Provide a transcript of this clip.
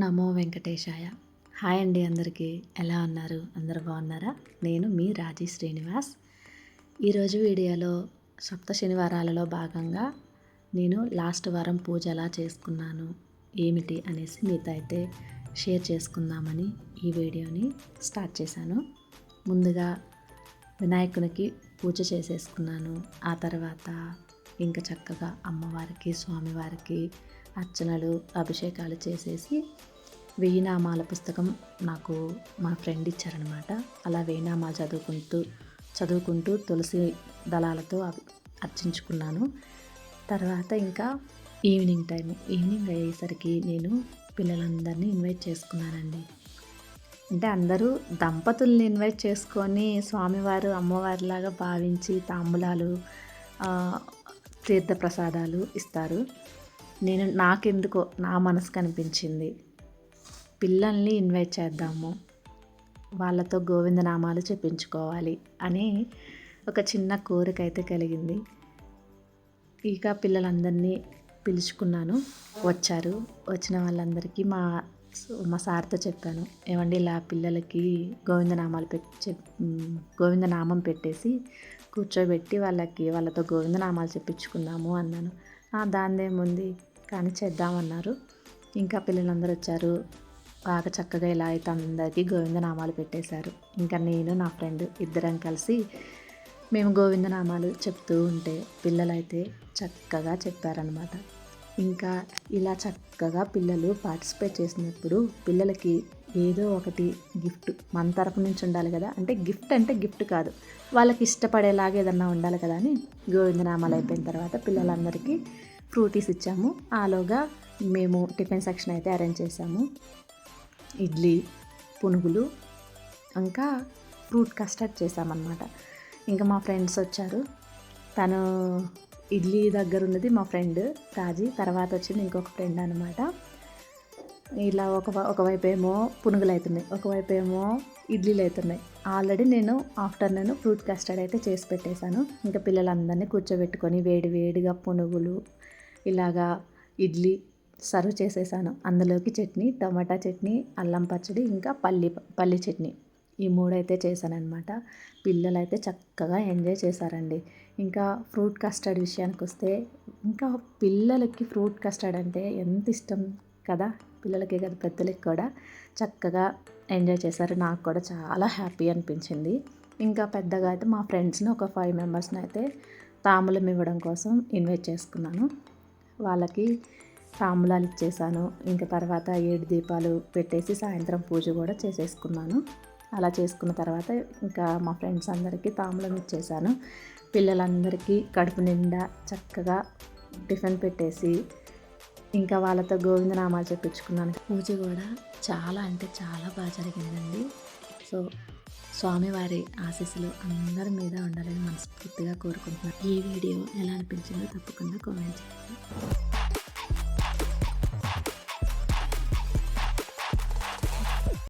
నమో వెంకటేశాయ. Hi అండి అందరికీ. ఎలా ఉన్నారు? అందరూ బాగున్నారా? నేను మీ రాజీ శ్రీనివాస్. ఈరోజు వీడియోలో సప్త శనివారాలలో భాగంగా నేను లాస్ట్ వారం పూజ ఎలా చేసుకున్నాను ఏమిటి అనేసి మీతో అయితే షేర్ చేసుకుందామని ఈ వీడియోని స్టార్ట్ చేశాను. ముందుగా వినాయకునికి పూజ చేసేసుకున్నాను. ఆ తర్వాత ఇంకా చక్కగా అమ్మవారికి స్వామివారికి అర్చనలు అభిషేకాలు చేసేసి 1000 నామాల పుస్తకం నాకు మా ఫ్రెండ్ ఇచ్చారనమాట. అలా 1000 నామాలు చదువుకుంటూ తులసి దళాలతో అర్చించుకున్నాను. తర్వాత ఇంకా ఈవినింగ్ అయ్యేసరికి నేను పిల్లలందరినీ ఇన్వైట్ చేసుకున్నానండి. అంటే అందరూ దంపతుల్ని ఇన్వైట్ చేసుకొని స్వామివారు అమ్మవారిలాగా భావించి తాంబూలాలు తీర్థప్రసాదాలు ఇస్తారు. నాకెందుకో నా మనసుకు అనిపించింది పిల్లల్ని ఇన్వైట్ చేద్దాము, వాళ్ళతో గోవిందనామాలు చెప్పించుకోవాలి అని ఒక చిన్న కోరిక అయితే కలిగింది. ఇక పిల్లలందరినీ పిలుచుకున్నాను. వచ్చిన వాళ్ళందరికీ మా సార్తో చెప్పాను, ఏమండి ఇలా పిల్లలకి గోవిందనామం పెట్టేసి కూర్చోబెట్టి వాళ్ళతో గోవిందనామాలు చెప్పించుకుందాము అన్నాను. దానిదేముంది కానీ చేద్దామన్నారు. ఇంకా పిల్లలందరూ వచ్చారు. బాగా చక్కగా ఇలా అయితే అందరికీ గోవిందనామాలు పెట్టేశారు. ఇంకా నేను నా ఫ్రెండ్ ఇద్దరం కలిసి మేము గోవిందనామాలు చెప్తూ ఉంటే పిల్లలైతే చక్కగా చెప్పారనమాట. ఇంకా ఇలా చక్కగా పిల్లలు పార్టిసిపేట్ చేసినప్పుడు పిల్లలకి ఏదో ఒకటి గిఫ్ట్ మన తరపు నుంచి ఉండాలి కదా. అంటే గిఫ్ట్ కాదు, వాళ్ళకి ఇష్టపడేలాగా ఏదన్నా ఉండాలి కదా అని గోవిందనామాలు అయిపోయిన తర్వాత పిల్లలందరికీ ఫ్రూటీస్ ఇచ్చాము. ఆలోగా మేము టిఫిన్ సెక్షన్ అయితే అరేంజ్ చేసాము. ఇడ్లీ, పునుగులు, ఇంకా ఫ్రూట్ కస్టర్డ్ చేసామన్నమాట. ఇంకా మా ఫ్రెండ్స్ వచ్చారు. తను ఇడ్లీ దగ్గర ఉన్నది మా ఫ్రెండ్ రాజీ, తర్వాత వచ్చింది ఇంకొక ఫ్రెండ్ అనమాట. ఇలా ఒకవైపు ఏమో పునుగులు అవుతున్నాయి, ఒకవైపు ఏమో ఇడ్లీలు అవుతున్నాయి. ఆల్రెడీ నేను ఆఫ్టర్నూన్ ఫ్రూట్ కస్టర్డ్ అయితే చేసి పెట్టేశాను. ఇంకా పిల్లలందరినీ కూర్చోబెట్టుకొని వేడిగా పునుగులు ఇలాగా ఇడ్లీ సర్వ్ చేసేసాను. అందులోకి చట్నీ, టమాటా చట్నీ, అల్లం పచ్చడి, ఇంకా పల్లి చట్నీ, ఈ 3 అయితే చేశానన్నమాట. పిల్లలైతే చక్కగా ఎంజాయ్ చేశారండి. ఇంకా ఫ్రూట్ కస్టర్డ్ విషయానికి వస్తే ఇంకా పిల్లలకి ఫ్రూట్ కస్టర్డ్ అంటే ఎంత ఇష్టం కదా, పిల్లలకే కదా పెద్దలకి కూడా చక్కగా ఎంజాయ్ చేశారు. నాకు కూడా చాలా హ్యాపీ అనిపించింది. ఇంకా పెద్దగా అయితే మా ఫ్రెండ్స్ని ఒక 5 మెంబర్స్ని అయితే తాంబూలం ఇవ్వడం కోసం ఇన్వైట్ చేసుకున్నాను. వాళ్ళకి తాంబూలాలు ఇచ్చేసాను. ఇంకా తర్వాత 7 దీపాలు పెట్టేసి సాయంత్రం పూజ కూడా చేసేసుకున్నాను. అలా చేసుకున్న తర్వాత ఇంకా మా ఫ్రెండ్స్ అందరికీ తాంబూలం ఇచ్చేసాను. పిల్లలందరికీ కడుపు నిండా చక్కగా టిఫిన్ పెట్టేసి ఇంకా వాళ్ళతో గోవిందనామాలు చెప్పించుకున్నాను. పూజ కూడా చాలా అంటే చాలా బాగా జరిగిందండి. సో స్వామివారి ఆశీస్సులు అందరి మీద ఉండాలని మనస్ఫూర్తిగా కోరుకుంటున్నాను. ఈ వీడియో ఎలా అనిపించిందో తప్పకుండా కామెంట్ చేయండి.